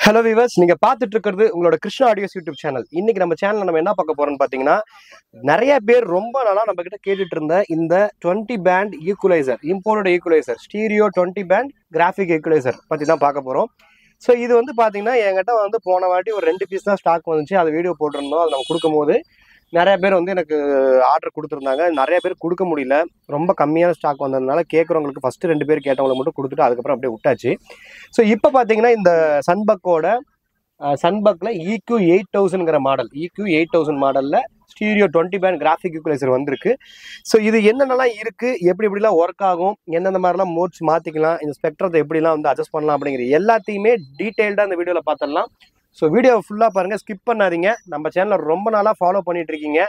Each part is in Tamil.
ஹலோ வியூவர்ஸ், நீங்க பார்த்துட்டு இருக்கிறது உங்களோட கிருஷ்ணா ஆடியோஸ் யூடியூப் சேனல். இன்னைக்கு நம்ம சேனல்ல நம்ம என்ன பார்க்க போறோம்னு பாத்தீங்கன்னா, நிறைய பேர் ரொம்ப நாளா நம்ம கிட்ட கேட்டுட்டு இருந்த இந்த 20 band equaliser, imported equaliser, stereo 20 band graphic equaliser பத்தி தான் பார்க்க போறோம். ஸோ இது வந்து பாத்தீங்கன்னா என்கிட்ட வந்து போன வாட்டி ஒரு 2 பீஸ் தான் ஸ்டாக் வந்துச்சு. அது வீடியோ போட்டிருந்தோம். அது நம்ம கொடுக்கும்போது நிறைய பேர் வந்து எனக்கு ஆர்டர் கொடுத்துருந்தாங்க. நிறைய பேர் கொடுக்க முடியல, ரொம்ப கம்மியான ஸ்டாக் வந்ததுனால கேட்குறவங்களுக்கு ஃபர்ஸ்ட் 2 பேர் கேட்டவங்களை மட்டும் கொடுத்துட்டு அதுக்கப்புறம் அப்படியே விட்டாச்சு. ஸோ இப்போ பார்த்தீங்கன்னா இந்த சன்பக்கில் EQ 8000ங்கிற மாடல், EQ 8000 மாடலில் ஸ்டீரியோ 20 பேண்ட் கிராஃபிக் ஈக்குவலைசர் வந்திருக்கு. ஸோ இது என்னென்னலாம் இருக்குது, எப்படிலாம் ஒர்க் ஆகும், எந்தெந்த மாதிரிலாம் மோட்ஸ் மாற்றிக்கலாம், இந்த ஸ்பெக்ட்ரத்தை எப்படிலாம் வந்து அட்ஜஸ்ட் பண்ணலாம் அப்படிங்கிற எல்லாத்தையுமே டீட்டெயில்டாக இந்த வீடியோவில் பார்த்துடலாம். ஸோ வீடியோவை ஃபுல்லாக பாருங்கள், ஸ்கிப் பண்ணாதீங்க. நம்ம சேனலை ரொம்ப நாளாக ஃபாலோ பண்ணிட்டு இருக்கீங்க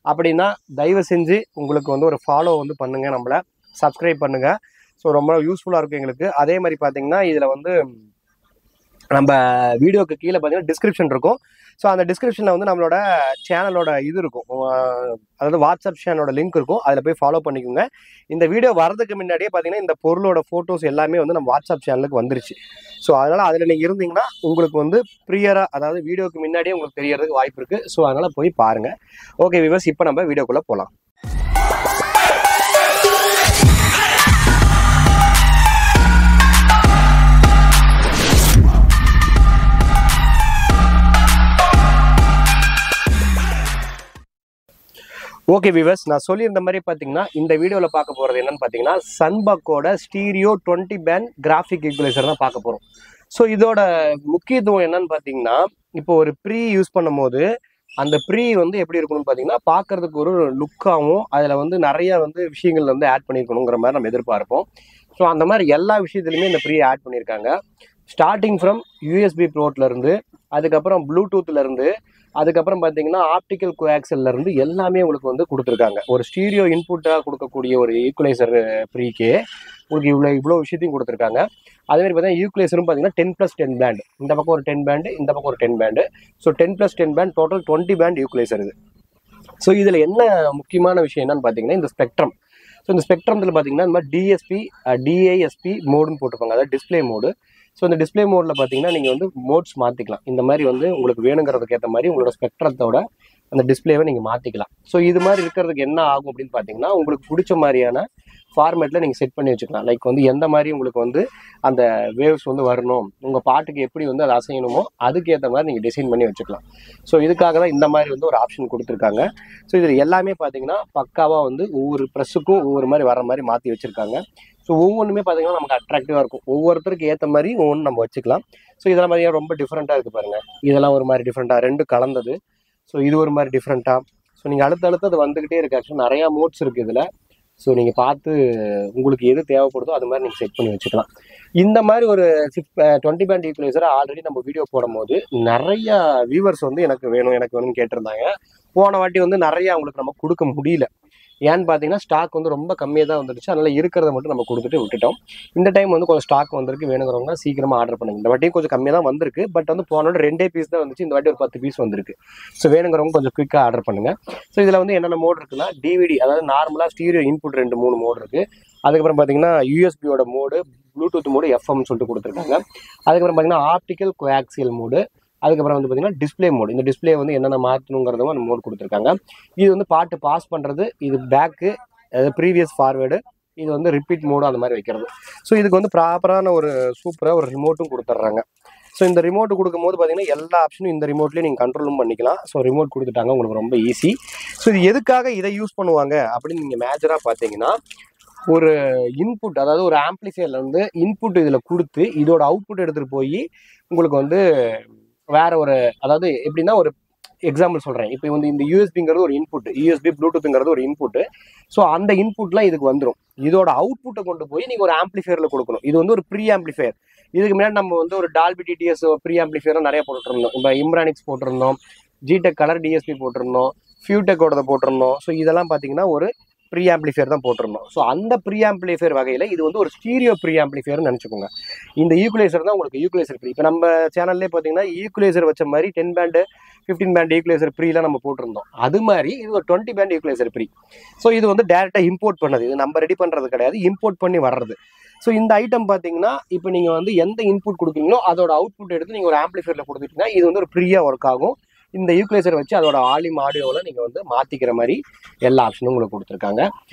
அப்படின்னா தயவு செஞ்சு உங்களுக்கு வந்து ஒரு ஃபாலோ வந்து பண்ணுங்கள், நம்மளை சப்ஸ்கிரைப் பண்ணுங்கள். ஸோ ரொம்ப யூஸ்ஃபுல்லாக இருக்கும் எங்களுக்கு. அதே மாதிரி பார்த்தீங்கன்னா இதில் வந்து நம்ம வீடியோக்கு கீழே பார்த்தீங்கன்னா டிஸ்கிரிப்ஷன் இருக்கும். ஸோ அந்த டிஸ்கிரிப்ஷனில் வந்து நம்மளோட சேனலோட இது இருக்கும், அதாவது வாட்ஸ்அப் சேனலோட லிங்க் இருக்கும். அதில் போய் ஃபாலோ பண்ணிக்கோங்க. இந்த வீடியோ வரதுக்கு முன்னாடியே பார்த்தீங்கன்னா இந்த பொருளோட ஃபோட்டோஸ் எல்லாமே வந்து நம்ம வாட்ஸ்அப் சேனலுக்கு வந்துருச்சு. ஸோ அதனால் அதில் நீங்கள் இருந்தீங்கன்னா உங்களுக்கு வந்து ப்ரியராக, அதாவது வீடியோக்கு முன்னாடியே உங்களுக்கு தெரியறதுக்கு வாய்ப்பு இருக்குது. ஸோ அதனால் போய் பாருங்கள். ஓகே வியூவர்ஸ், இப்போ நம்ம வீடியோக்குள்ளே போகலாம். ஓகே வியூவர்ஸ், நான் சொல்லியிருந்த மாதிரி பார்த்தீங்கன்னா இந்த வீடியோவில் பார்க்க போகிறது என்னன்னு பார்த்தீங்கன்னா சன்பக்கோட ஸ்டீரியோ 20 பேண்ட் கிராஃபிக் ஈக்குவலைசர் தான் பார்க்க போகிறோம். ஸோ இதோட முக்கியத்துவம் என்னன்னு பார்த்தீங்கன்னா, இப்போ ஒரு ப்ரீ யூஸ் பண்ணும் போது அந்த ப்ரீ வந்து எப்படி இருக்கணும்னு பார்த்தீங்கன்னா பார்க்கறதுக்கு ஒரு லுக்காகவும், அதில் வந்து நிறைய வந்து விஷயங்கள் வந்து ஆட் பண்ணியிருக்கணுங்கிற மாதிரி நம்ம எதிர்பார்ப்போம். ஸோ அந்த மாதிரி எல்லா விஷயத்துலையுமே இந்த ப்ரீ ஆட் பண்ணியிருக்காங்க. ஸ்டார்டிங் ஃப்ரம் USB போர்ட்லேருந்து, அதுக்கப்புறம் ப்ளூடூத்லேருந்து, அதுக்கப்புறம் பார்த்தீங்கன்னா ஆப்டிக்கல் கோஆக்சல்லேருந்து எல்லாமே உங்களுக்கு வந்து கொடுத்துருக்காங்க. ஒரு ஸ்டீரியோ இன்புட்டாக கொடுக்கக்கூடிய ஒரு ஈக்குவலைசர் ப்ரீக்கே உங்களுக்கு இவ்வளோ விஷயத்தையும் கொடுத்துருக்காங்க. அதேமாதிரி பார்த்தீங்கன்னா ஈக்குவலைசரும் பார்த்தீங்கன்னா 10+10 பேண்ட், இந்த பக்கம் ஒரு 10 பேண்டு, இந்த பக்கம் ஒரு 10 band. So 10+10 band, total 20 band equaliser இது. ஸோ இதில் என்ன முக்கியமான விஷயம் என்னன்னு பார்த்தீங்கன்னா இந்த ஸ்பெக்ட்ரம். ஸோ இந்த ஸ்பெக்ட்ரத்தில் பார்த்தீங்கன்னா இந்த மாதிரி DASP மோடுன்னு போட்டிருப்பாங்க, அதாவது டிஸ்பிளே மோடு. ஸோ இந்த டிஸ்பிளே மோடில் பார்த்தீங்கன்னா நீங்கள் வந்து மோட்ஸ் மாற்றிக்கலாம். இந்த மாதிரி வந்து உங்களுக்கு வேணுங்கிறதுக்கு ஏற்ற மாதிரி உங்களோட ஸ்பெக்ட்ரத்தோட அந்த டிஸ்பிளேவை நீங்கள் மாற்றிக்கலாம். ஸோ இது மாதிரி இருக்கிறதுக்கு என்ன ஆகும் அப்படின்னு பார்த்தீங்கன்னா, உங்களுக்கு பிடிச்ச மாதிரியான ஃபார்மேட்டில் நீங்கள் செட் பண்ணி வச்சுக்கலாம். லைக் வந்து எந்த மாதிரி உங்களுக்கு வந்து அந்த வேவ்ஸ் வந்து வரணும், உங்கள் பாட்டுக்கு எப்படி வந்து அதை அசையணுமோ அதுக்கேற்ற மாதிரி நீங்கள் டிசைன் பண்ணி வச்சுக்கலாம். ஸோ இதுக்காக தான் இந்த மாதிரி வந்து ஒரு ஆப்ஷன் கொடுத்துருக்காங்க. ஸோ இதில் எல்லாமே பார்த்தீங்கன்னா பக்காவாக வந்து ஒவ்வொரு ப்ரெஸ்ஸுக்கும் ஒவ்வொரு மாதிரி வர மாதிரி மாற்றி வச்சுருக்காங்க. ஸோ ஒவ்வொன்றுமே பார்த்தீங்கன்னா நமக்கு அட்ராக்டிவாக இருக்கும். ஒவ்வொருத்தருக்கு ஏற்ற மாதிரி ஒவ்வொன்று நம்ம வச்சுக்கலாம். ஸோ இதெல்லாம் பார்த்தீங்கன்னா ரொம்ப டிஃப்ரெண்ட்டாக இருக்குது பாருங்கள். இதெல்லாம் ஒரு மாதிரி டிஃப்ரெண்ட்டாக, ரெண்டு கலந்தது. ஸோ இது ஒரு மாதிரி டிஃப்ரெண்ட்டாக. ஸோ நீங்கள் அடுத்தடுத்து அது வந்துக்கிட்டே இருக்குது. ஆக்சுவலாக நிறையா மோட்ஸ் இருக்குது இதில். ஸோ நீங்கள் பார்த்து உங்களுக்கு எது தேவைப்படுதோ அது மாதிரி நீங்கள் செட் பண்ணி வச்சுக்கலாம். இந்த மாதிரி ஒரு 20 பேண்ட் ஈக்குவலைசரை ஆல்ரெடி நம்ம வீடியோ போடும் போது நிறையா வியூவர்ஸ் வந்து எனக்கு வேணும்னு கேட்டிருந்தாங்க. போன வாட்டி வந்து நிறையா அவங்களுக்கு நம்ம கொடுக்க முடியல. ஏன்னு பார்த்தீங்கன்னா ஸ்டாக் வந்து ரொம்ப கம்மியாக தான் வந்துடுச்சு. அதனால் இருக்கிறத மட்டும் நம்ம கொடுத்துட்டு விட்டுட்டோம். இந்த டைம் வந்து கொஞ்சம் ஸ்டாக் வந்திருக்கு, வேணுங்கிறவங்க சீக்கிரமாக ஆர்டர் பண்ணுங்க. இந்த வாட்டியும் கொஞ்சம் கம்மியாக தான் வந்திருக்கு. பட் வந்து போனோட 2 பீஸ் தான் வந்துச்சு. இந்த வாட்டி ஒரு 10 பீஸ் வந்திருக்கு. ஸோ வேணுங்கிறவங்க கொஞ்சம் குயிக்காக ஆர்டர் பண்ணுங்கள். ஸோ இதில் வந்து என்னென்ன மோட் இருக்குன்னா, DVD, அதாவது நார்மலாக ஸ்டீரியோ இன்புட் 2-3 மோட் இருக்குது. அதுக்கப்புறம் பார்த்தீங்கன்னா USBயோட மோடு, ப்ளூடூத் மோடு, FM சொல்லிட்டு கொடுத்துருக்காங்க. அதுக்கப்புறம் பார்த்தீங்கன்னா ஆப்டிக்கல் கோஆக்சியல் மோடு, அதுக்கப்புறம் வந்து பார்த்தீங்கன்னா டிஸ்பிளே மோடு. இந்த டிஸ்பிளே வந்து என்னென்ன மாற்றணுங்கிறதும் அந்த மோட் கொடுத்துருக்காங்க. இது வந்து பாட்டு பாஸ் பண்ணுறது, இது பேக்கு, அதாவது ப்ரீவியஸ் ஃபார்வேர்டு, இது வந்து ரிப்பீட் மோடு அந்த மாதிரி வைக்கிறது. ஸோ இதுக்கு வந்து ப்ராப்பரான ஒரு சூப்பராக ஒரு ரிமோட்டும் கொடுத்துட்றாங்க. ஸோ இந்த ரிமோட் கொடுக்கும்போது பார்த்தீங்கன்னா எல்லா ஆப்ஷனும் இந்த ரிமோட்லேயே நீங்கள் கண்ட்ரோலும் பண்ணிக்கலாம். ஸோ ரிமோட் கொடுத்துட்டாங்க, உங்களுக்கு ரொம்ப ஈஸி. ஸோ இது எதுக்காக இதை யூஸ் பண்ணுவாங்க அப்படின்னு நீங்கள் மேஜராக பார்த்தீங்கன்னா, ஒரு இன்புட், அதாவது ஒரு ஆம்பிளிஃபையர்ல வந்து இன்புட் இதில் கொடுத்து இதோட அவுட்புட் எடுத்துகிட்டு போய் உங்களுக்கு வந்து வேற ஒரு, அதாவது எப்படின்னா ஒரு எக்ஸாம்பிள் சொல்கிறேன். இப்போ வந்து இந்த யூஎஸ்பிங்கிறது ஒரு இன்புட், USB ப்ளூடூத்துங்கிறது ஒரு இன்புட்டு. ஸோ அந்த இன்புட்லாம் இதுக்கு வந்துடும். இதோட அவுட்புட்டை கொண்டு போய் நீங்கள் ஒரு ஆம்பிளிஃபையரில் கொடுக்கணும். இது வந்து ஒரு ப்ரீ ஆம்பிளிஃபையர். இதுக்கு முன்னாடி நம்ம வந்து ஒரு டால்பி டிடிஎஸ் ப்ரீ ஆம்பிளிஃபையரும் நிறைய போட்டுருந்தோம். இப்போ இம்ரானிக்ஸ் போட்டிருந்தோம், ஜிடெக் கலர் DSP போட்டிருந்தோம், ஃபியூடெக்கோட போட்டிருந்தோம். ஸோ இதெல்லாம் பார்த்தீங்கன்னா ஒரு ப்ரீ ஆம்பிளிஃபையர் தான் போட்டிருந்தோம். ஸோ அந்த ப்ரீ ஆம்பிளிஃபையர் வகையில் இது வந்து ஒரு ஸ்டீரியோ ப்ரீ ஆம்பிளிஃபையர்னு நினச்சிக்கோங்க. இந்த ஈக்குவலைசர் தான் உங்களுக்கு ஈக்குவலைசர் ப்ரீ. இப்போ நம்ம சேனல்லே பார்த்தீங்கன்னா ஈக்குவலைசர் வச்ச மாதிரி 10 பேண்டு 15 பேண்ட் ஈக்குவலைசர் ப்ரீலாம் நம்ம போட்டிருந்தோம். அது மாதிரி இது ஒரு 20 பேண்ட் ஈக்குவலைசர் ப்ரீ. ஸோ இது வந்து டேரெக்டாக இம்போர்ட் பண்ணது, இது நம்ம ரெடி பண்ணுறது கிடையாது, இம்போர்ட் பண்ணி வர்றது. ஸோ இந்த ஐட்டம் பார்த்தீங்கன்னா இப்போ நீங்கள் வந்து எந்த இன்புட் கொடுக்குறீங்களோ அதோட அவுட்புட் எடுத்து நீங்கள் ஒரு ஆம்பிளிஃபையரில் கொடுத்துட்டீங்கன்னா இது வந்து ஒரு ஃப்ரீயாக ஒர்க் ஆகும். இந்த ஈக்குவலைசர் வச்சு அதோட வால்யூம் ஆடியோவில் நீங்கள் வந்து மாற்றிக்கிற மாதிரி எல்லா ஆப்ஷனும் உங்களுக்கு கொடுத்துருக்காங்க.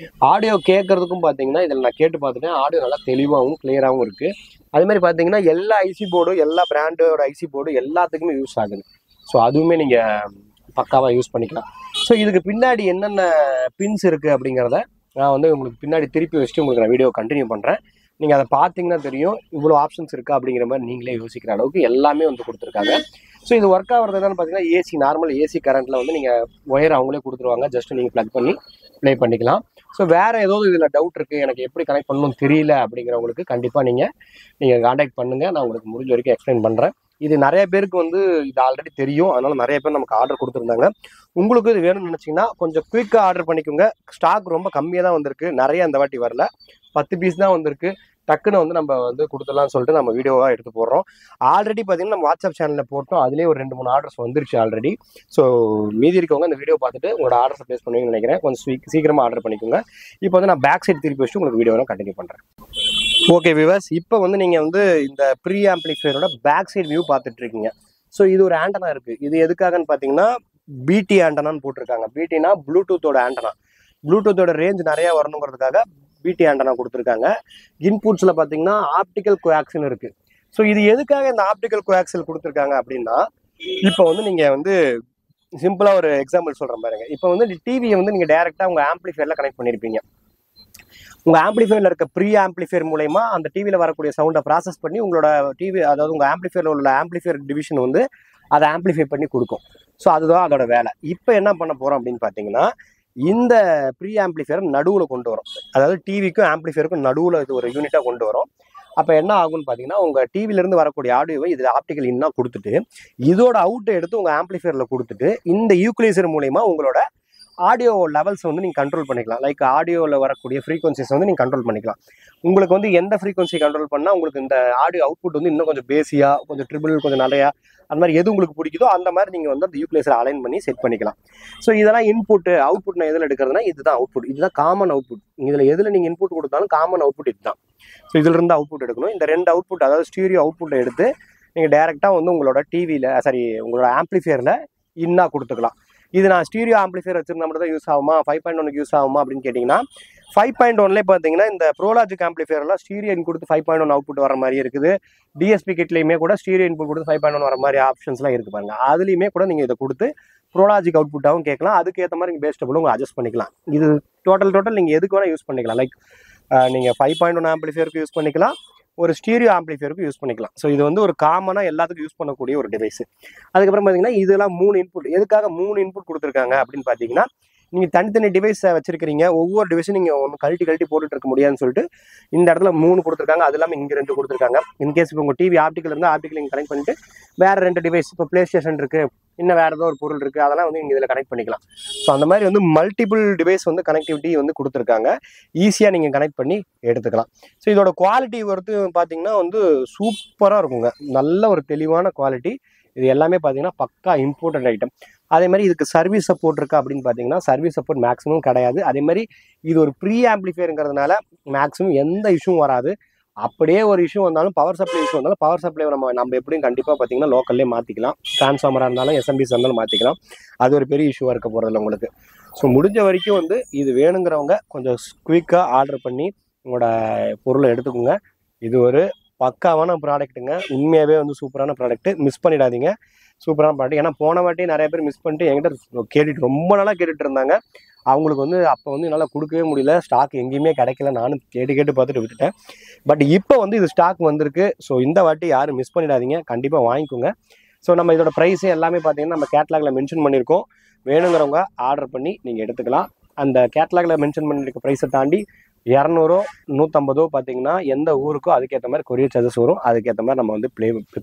ஆடியோ கேட்கறதுக்கும் பார்த்தீங்கன்னா இதில் நான் கேட்டு பார்த்துட்டேன், ஆடியோ நல்லா தெளிவாகவும் கிளியராகவும் இருக்குது. அது மாதிரி பார்த்தீங்கன்னா எல்லா ஐசி போர்டும் எல்லா பிராண்டோட ஐசி போர்டும் எல்லாத்துக்குமே யூஸ் ஆகுது. ஸோ அதுவுமே நீங்கள் பக்காவாக யூஸ் பண்ணிக்கலாம். ஸோ இதுக்கு பின்னாடி என்னென்ன பின்ஸ் இருக்குது அப்படிங்கிறத நான் வந்து உங்களுக்கு பின்னாடி திருப்பி வச்சுட்டு உங்களுக்கு நான் வீடியோ கண்டினியூ பண்ணுறேன். நீங்கள் அதை பார்த்தீங்கன்னா தெரியும் இவ்வளோ ஆப்ஷன்ஸ் இருக்கா அப்படிங்கிற மாதிரி நீங்களே யோசிக்கிற அளவுக்கு எல்லாமே வந்து கொடுத்துருக்காங்க. ஸோ இது ஒர்க் ஆகிறது என்னன்னு பார்த்தீங்கன்னா ஏசி நார்மல் ஏசி கரண்ட்டில் வந்து நீங்கள் ஒயர் அவங்களே கொடுத்துருவாங்க, ஜஸ்ட் நீங்கள் ப்ளக் பண்ணி ப்ளே பண்ணிக்கலாம். ஸோ வேறு ஏதாவது இதில் டவுட் இருக்குது, எனக்கு எப்படி கனெக்ட் பண்ணணும்னு தெரியல அப்படிங்கிறவங்களுக்கு கண்டிப்பாக நீங்கள் கான்டாக்ட் பண்ணுங்கள், நான் உங்களுக்கு முடிஞ்ச வரைக்கும் எக்ஸ்பிளைன் பண்ணுறேன். இது நிறைய பேருக்கு வந்து இது ஆல்ரெடி தெரியும், அதனால நிறைய பேர் நமக்கு ஆர்டர் கொடுத்துருந்தாங்க. உங்களுக்கு இது வேணும்னு நினச்சிங்கன்னா கொஞ்சம் குயிக்காக ஆர்டர் பண்ணிக்கோங்க. ஸ்டாக் ரொம்ப கம்மியாக தான் வந்திருக்கு, நிறைய அந்த வாட்டி வரல, 10 பீஸ் தான் வந்திருக்கு. டக்குன்னு வந்து நம்ம வந்து கொடுத்துடலாம்னு சொல்லிட்டு நம்ம வீடியோவாக எடுத்து போடுறோம். ஆல்ரெடி பார்த்தீங்கன்னா நம்ம வாட்ஸ்அப் சேனலில் போட்டோம், அதுலேயே ஒரு 2-3 ஆர்டர்ஸ் வந்துருச்சு ஆல்ரெடி. ஸோ மீதி இருக்கவங்க இந்த வீடியோ பார்த்துட்டு உங்களோட ஆர்டர்ஸை ப்ளேஸ் பண்ணுவீங்கன்னு நினைக்கிறேன். கொஞ்சம் சீக்கிரமாக ஆர்டர் பண்ணிக்கோங்க. இப்போ வந்து நான் பேக் சைடு திருப்பி வச்சுட்டு உங்களுக்கு வீடியோவில் கண்டினியூ பண்ணுறேன். ஓகே வியூவர்ஸ், இப்போ வந்து நீங்கள் வந்து இந்த ப்ரீ ஆம்பிளிஃபையரோட பேக் சைடு வியூ பார்த்துட்டு இருக்கீங்க. ஸோ இது ஒரு ஆண்டனா இருக்குது. இது எதுக்காகன்னு பார்த்தீங்கன்னா பிடி ஆண்டனான்னு போட்டிருக்காங்க. பிடினா ப்ளூடூத்தோட ஆண்டனா. ப்ளூடூத்தோட ரேஞ்ச் நிறையா வரணுங்கிறதுக்காக பிடி ஆண்டனா கொடுத்துருக்காங்க. இன்புட்ஸில் பார்த்தீங்கன்னா ஆப்டிக்கல் கோஆக்சில் இருக்குது. ஸோ இது எதுக்காக இந்த ஆப்டிக்கல் கோஆக்சில் கொடுத்துருக்காங்க அப்படின்னா, இப்போ வந்து நீங்கள் வந்து சிம்பிளாக ஒரு எக்ஸாம்பிள் சொல்கிறேன் பாருங்க. இப்போ வந்து டிவியை வந்து நீங்கள் டேரெக்டாக உங்கள் ஆம்பிளிஃபையரில் கனெக்ட் பண்ணியிருப்பீங்க. உங்கள் ஆம்பிளிஃபையரில் இருக்க ப்ரீ ஆம்பிளிஃபையர் மூலமா அந்த டிவியில் வரக்கூடிய சவுண்டை ப்ராசஸ் பண்ணி உங்களோட டிவி, அதாவது உங்கள் ஆம்பிளிஃபையரில் உள்ள ஆம்பிளிஃபையர் டிவிஷன் வந்து அதை ஆம்பிளிஃபை பண்ணி கொடுக்கும். ஸோ அதுதான் அதோட வேலை. இப்போ என்ன பண்ண போகிறோம் அப்படின்னு பார்த்தீங்கன்னா, இந்த ப்ரீ ஆம்பிளிஃபையர் நடுவில் கொண்டு வரும். அதாவது டிவிக்கும் ஆம்பிளிஃபையருக்கும் நடுவில் இது ஒரு யூனிட்டாக கொண்டு வரும். அப்போ என்ன ஆகும்னு பார்த்தீங்கன்னா, உங்கள் டிவிலேருந்து வரக்கூடிய ஆடியோவை இதில் ஆப்டிக்கல் இன்னா கொடுத்துட்டு இதோட அவுட்டை எடுத்து உங்கள் ஆம்பிளிஃபையரில் கொடுத்துட்டு இந்த ஈக்குவலைசர் மூலமா உங்களோட ஆடியோ லெவல்ஸ் வந்து நீங்கள் கண்ட்ரோல் பண்ணிக்கலாம். லைக் ஆடியோவில் வரக்கூடிய ஃப்ரீக்வன்சிஸ் வந்து நீங்கள் கண்ட்ரோல் பண்ணிக்கலாம். உங்களுக்கு வந்து எந்த ஃப்ரீக்வன்சி கண்ட்ரோல் பண்ணால் உங்களுக்கு இந்த ஆடியோ அவுட்புட் வந்து இன்னும் கொஞ்சம் பேஸியாக, கொஞ்சம் ட்ரிபிள், கொஞ்சம் நிறையா, அந்த மாதிரி எது உங்களுக்கு பிடிக்குதோ அந்த மாதிரி நீங்கள் வந்து அந்த ஈக்குவலைசரை அலைன் பண்ணி செட் பண்ணிக்கலாம். ஸோ இதெல்லாம் இன்புட்டு. அவுட்புட் நான் எதில் எடுக்கிறதுனா இதுதான் அவுட்புட், இதுதான் காமன் அவுட்புட். இதில் எதில் நீங்கள் இன்புட் கொடுத்தாலும் காமன் அவுட்புட் இதுதான். ஸோ இதிலிருந்து அவுட்புட் எடுக்கணும். இந்த 2 அவுட்புட், அதாவது ஸ்டீரியோ அவுட்புட்டை எடுத்து நீங்கள் டேரெக்டாக வந்து உங்களோட டிவியில், உங்களோட ஆம்பிளிஃபையரில் இன்னா கொடுத்துக்கலாம். இது நான் ஸ்டீரியோ ஆம்பிளிஃபையர் வச்சிருந்தா மட்டும் தான் யூஸ் ஆகுமா, 5.1 யூஸ் ஆகுமா அப்படின்னு கேட்டிங்கன்னா, 5.1லே பார்த்தீங்கன்னா இந்த ப்ரோலாஜிக் ஆம்பிளிஃபையர்லாம் ஸ்டீரியோ இன் கொடுத்து 5.1 அவுட்புட் வர மாதிரி இருக்குது. டிஎஸ்பி கிட்லையுமே கூட ஸ்டீரியோ இன்புட் கொடுத்து 5.1 வர மாதிரி ஆப்ஷன்ஸ்லாம் இருக்குது பாருங்க. அதுலேயுமே கூட நீங்கள் இதை கொடுத்து ப்ரோலாஜிக் அவுட்புட்டாகவும் கேட்கலாம். அதுக்கேற்ற மாதிரி நீங்கள் பேஸ்டபுளும் உங்கள் அட்ஜஸ்ட் பண்ணிக்கலாம். இது டோட்டல் நீங்கள் எதுக்கு வேணால் யூஸ் பண்ணிக்கலாம். லைக் நீங்கள் 5.1 ஆம்பிளிஃபையருக்கு யூஸ் பண்ணிக்கலாம், ஒரு ஸ்டீரியோ ஆம்பிளிஃபையருக்கு யூஸ் பண்ணிக்கலாம். ஸோ இது வந்து ஒரு காமனாக எல்லாத்துக்கும் யூஸ் பண்ணக்கூடிய ஒரு டிவைஸ். அதுக்கப்புறம் பார்த்தீங்கன்னா இதெல்லாம் 3 இன்புட். எதுக்காக 3 இன்புட் கொடுத்துருக்காங்க அப்படின்னு பார்த்தீங்கன்னா, நீங்கள் தனித்தனி டிவைஸை வச்சிருக்கிறீங்க, ஒவ்வொரு டிவைஸும் நீங்கள் ஒன்று கழட்டி போட்டுட்டு இருக்க முடியாதுன்னு சொல்லிட்டு இந்த இடத்துல 3 கொடுத்துருக்காங்க. அது இல்லாமல் இங்கே 2 கொடுத்துருக்காங்க. இன்கேஸ் இப்போ உங்கள் டிவி ஆப்டிக்கல் இருந்தால் ஆப்டிக்கல் நீங்கள் கனெக்ட் பண்ணிட்டு வேறு 2 டிவைஸ், இப்போ ப்ளே ஸ்டேஷன் இருக்குது, இன்னும் வேறு ஏதோ ஒரு பொருள் இருக்குது, அதெல்லாம் வந்து நீங்கள் இதில் கனெக்ட் பண்ணிக்கலாம். ஸோ அந்த மாதிரி வந்து மல்டிபிள் டிவைஸ் வந்து கனெக்டிவிட்டி வந்து கொடுத்துருக்காங்க. ஈஸியாக நீங்கள் கனெக்ட் பண்ணி எடுத்துக்கலாம். ஸோ இதோட குவாலிட்டி பொறுத்து பார்த்தீங்கன்னா வந்து சூப்பராக இருக்குங்க. நல்ல ஒரு தெளிவான குவாலிட்டி. இது எல்லாமே பார்த்தீங்கன்னா பக்கா இம்போர்ட்டட் ஐட்டம். அதே மாதிரி இதுக்கு சர்வீஸ் சப்போர்ட் இருக்கா அப்படின்னு பார்த்தீங்கன்னா, சர்வீஸ் சப்போர்ட் மேக்ஸிமம் கிடையாது. அதே மாதிரி இது ஒரு ப்ரீ ஆம்பிளிஃபையருங்கிறதுனால மேக்ஸிமம் எந்த இஷ்யூவும் வராது. அப்படியே ஒரு இஷ்யூ வந்தாலும், பவர் சப்ளை இஷ்யூ வந்தாலும், பவர் சப்ளை நம்ம எப்படியும் கண்டிப்பாக பார்த்தீங்கன்னா லோக்கல்லே மாற்றிக்கலாம். ட்ரான்ஸ்ஃபார்மராக இருந்தாலும் எஸ்எம்பிஸ் இருந்தாலும் மாற்றிக்கலாம். அது ஒரு பெரிய இஷ்யூவாக இருக்க போகிறதில்ல உங்களுக்கு. ஸோ முடிஞ்ச வரைக்கும் வந்து இது வேணுங்கிறவங்க கொஞ்சம் குயிக்காக ஆர்டர் பண்ணி உங்களோட பொருளை எடுத்துக்கோங்க. இது ஒரு பக்காவான ப்ராடக்ட்டுங்க. உண்மையாகவே வந்து சூப்பரான ப்ராடக்ட்டு. மிஸ் பண்ணிடாதீங்க. சூப்பரான ப்ராடக்ட். ஏன்னா போன வாட்டி நிறைய பேர் மிஸ் பண்ணிட்டு என்கிட்ட ரொம்ப நாளாக கேட்டுட்டு இருந்தாங்க. அவங்களுக்கு வந்து அப்போ வந்து என்னால் கொடுக்கவே முடியல, ஸ்டாக் எங்கேயுமே கிடைக்கல. நானும் கேட்டு பார்த்துட்டு விட்டுட்டேன். பட் இப்போ வந்து இது ஸ்டாக் வந்திருக்கு. ஸோ இந்த வாட்டி யாரும் மிஸ் பண்ணிடாதீங்க, கண்டிப்பாக வாங்கிக்கோங்க. ஸோ நம்ம இதோட ப்ரைஸு எல்லாமே பார்த்தீங்கன்னா நம்ம கேட்லாகில் மென்ஷன் பண்ணியிருக்கோம். வேணுங்கிறவங்க ஆர்டர் பண்ணி நீங்கள் எடுத்துக்கலாம். அந்த கேட்லாகில் மென்ஷன் பண்ணியிருக்க ப்ரைஸை தாண்டி 200 150 பார்த்தீங்கன்னா எந்த ஊருக்கோ அதுக்கேற்ற மாதிரி கொரியர் சார்ஜஸ் வரும். அதுக்கேற்ற மாதிரி நம்ம வந்து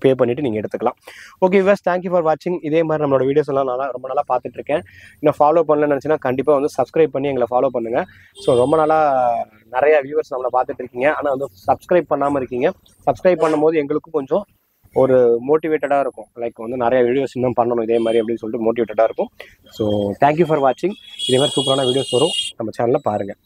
பே பண்ணிவிட்டு நீங்கள் எடுத்துக்கலாம். ஓகே வியூவர்ஸ், தேங்க்யூ ஃபார் வாட்சிங். இதே மாதிரி நம்மளோட வீடியோஸ் எல்லாம் ரொம்ப நாளாக பார்த்துட்ருக்கேன். இன்னும் ஃபாலோ பண்ணலன்னு நினச்சின்னா கண்டிப்பாக வந்து சப்ஸ்கிரைப் பண்ணி எங்களை ஃபாலோ பண்ணுங்கள். ஸோ ரொம்ப நாளாக நிறையா வியூவர்ஸ் நம்மளை பார்த்துட்ருக்கீங்க, ஆனால் வந்து சப்ஸ்கிரைப் பண்ணாமல் இருக்கீங்க. சப்ஸ்கிரைப் பண்ணும்போது எங்களுக்கும் கொஞ்சம் ஒரு மோட்டிவேட்டடாக இருக்கும். லைக் வந்து நிறைய வீடியோஸ் இன்னும் பண்ணணும் இதே மாதிரி அப்படின்னு சொல்லிட்டு மோட்டிவேட்டடாக இருக்கும். ஸோ தேங்க்யூ ஃபார் வாட்சிங். இதே மாதிரி சூப்பரான வீடியோஸ் வரும் நம்ம சேனலில் பாருங்கள்.